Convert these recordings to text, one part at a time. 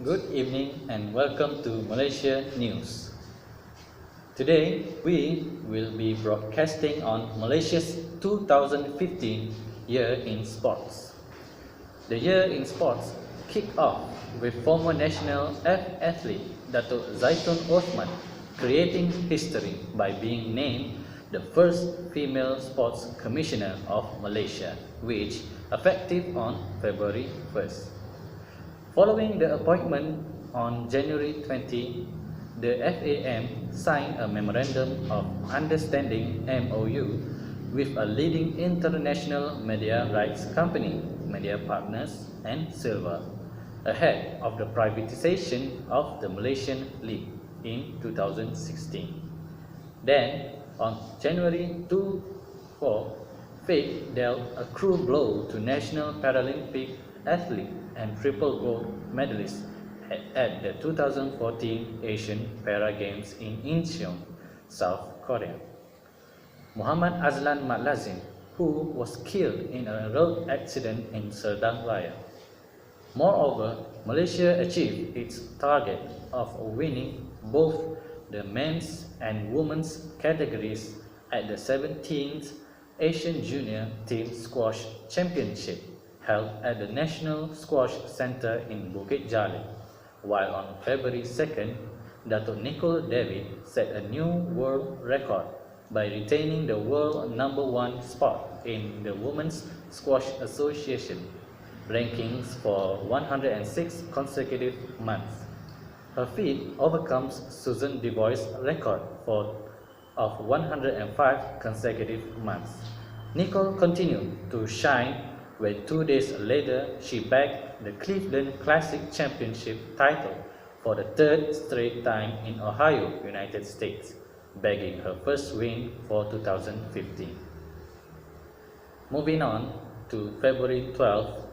Good evening and welcome to Malaysia News. Today we will be broadcasting on Malaysia's 2015 Year in Sports. The Year in Sports kicked off with former national athlete Datuk Zaitun Osman creating history by being named the first female sports commissioner of Malaysia, which effective on February 1st. Following the appointment on January 20, the FAM signed a Memorandum of Understanding (MOU) with a leading international media rights company, Media Partners and Silva, ahead of the privatization of the Malaysian League in 2016. Then, on January 24, fate dealt a cruel blow to national Paralympic athlete and triple gold medalist at the 2014 Asian Para Games in Incheon, South Korea. Muhammad Azlan Matlazim, who was killed in a road accident in Serdang Raya. Moreover, Malaysia achieved its target of winning both the men's and women's categories at the 17th Asian Junior Team Squash Championship held at the National Squash Centre in Bukit Jalil, while on February 2nd, Datuk Nicole David set a new world record by retaining the world #1 spot in the Women's Squash Association rankings for 106 consecutive months. Her feat overcomes Susan Dubois' record of 105 consecutive months. Nicole continued to shine when 2 days later she bagged the Cleveland Classic Championship title for the third straight time in Ohio, United States, bagging her first win for 2015. Moving on to February 12th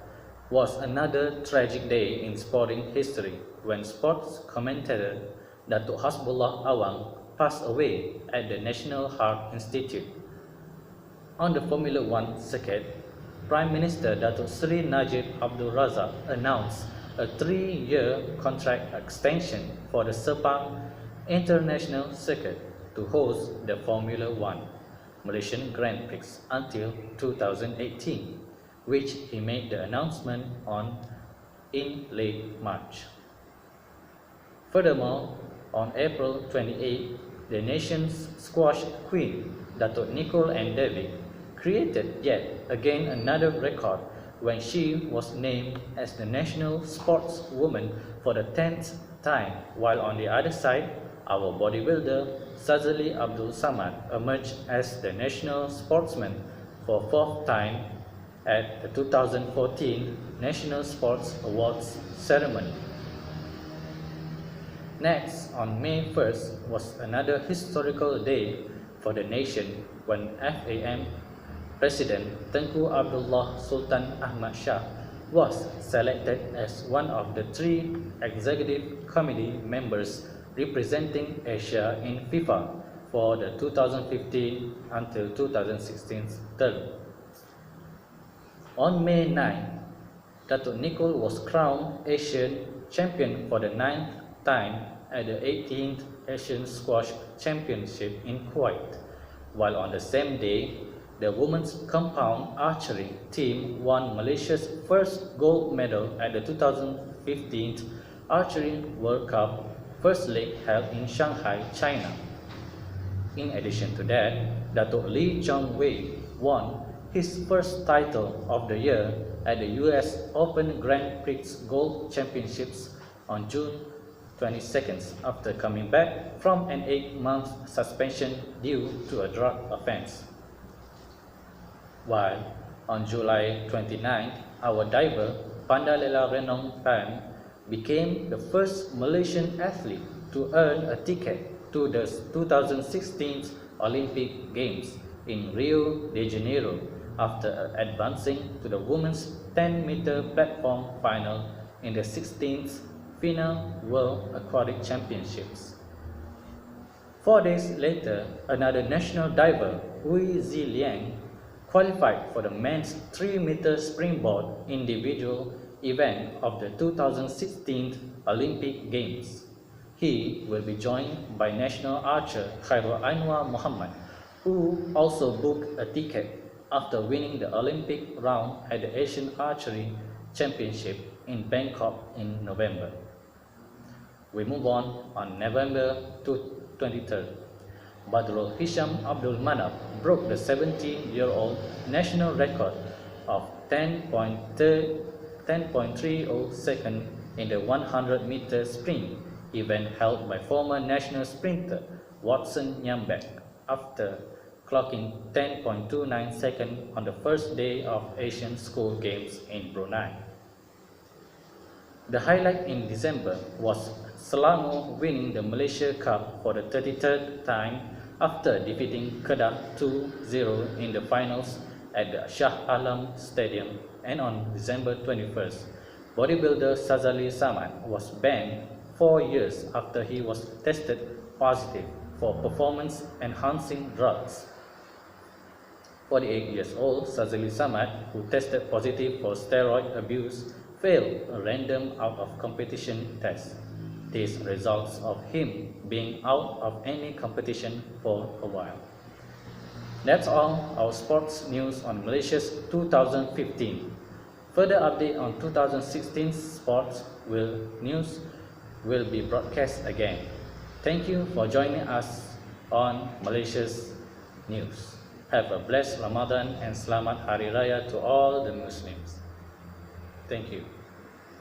was another tragic day in sporting history when sports commentator Datuk Hasbullah Awang passed away at the National Heart Institute. On the Formula One circuit, Prime Minister Datuk Seri Najib Abdul Razak announced a 3-year contract extension for the Sepang International Circuit to host the Formula One Malaysian Grand Prix until 2018, which he made the announcement on in late March. Furthermore, on April 28, the nation's squash queen, Datuk Nicole and David, created yet again another record when she was named as the national sportswoman for the 10th time, while on the other side, our bodybuilder Sazali Abdul Samad emerged as the national sportsman for 4th time at the 2014 National Sports Awards ceremony. Next, on May 1st was another historical day for the nation when FAM President Tengku Abdullah Sultan Ahmad Shah was selected as one of the 3 executive committee members representing Asia in FIFA for the 2015 until 2016 term. On May 9, Datuk Nicole was crowned Asian champion for the 9th time at the 18th Asian Squash Championship in Kuwait, while on the same day, the women's compound archery team won Malaysia's first gold medal at the 2015 Archery World Cup first leg held in Shanghai, China. In addition to that, Datuk Lee Chong Wei won his first title of the year at the US Open Grand Prix Gold Championships on June 22nd after coming back from an 8-month suspension due to a drug offense. While on July 29th, our diver Pandalela Renong Pan became the first Malaysian athlete to earn a ticket to the 2016 Olympic Games in Rio de Janeiro after advancing to the women's 10-meter platform final in the 16th FINA World Aquatic Championships. 4 days later, another national diver, Hui Ziliang, qualified for the men's 3-meter springboard individual event of the 2016 Olympic Games. He will be joined by national archer Khairul Anwar Muhammad, who also booked a ticket after winning the Olympic round at the Asian Archery Championship in Bangkok in November. We move on November 23rd. Badrul Hisham Abdul Manap broke the 17-year-old national record of 10.30 seconds in the 100-meter sprint event held by former national sprinter Watson Nyambek after clocking 10.29 seconds on the first day of Asian School Games in Brunei. The highlight in December was Selangor winning the Malaysia Cup for the 33rd time after defeating Kedah 2-0 in the finals at the Shah Alam Stadium, and on December 21st, bodybuilder Sazali Samad was banned 4 years after he was tested positive for performance-enhancing drugs. 48 years old Sazali Samad, who tested positive for steroid abuse, failed a random out-of-competition test. This results of him being out of any competition for a while. That's all our sports news on Malaysia's 2015. Further update on 2016 sports news will be broadcast again. Thank you for joining us on Malaysia's news. Have a blessed Ramadan and Selamat Hari Raya to all the Muslims. Thank you.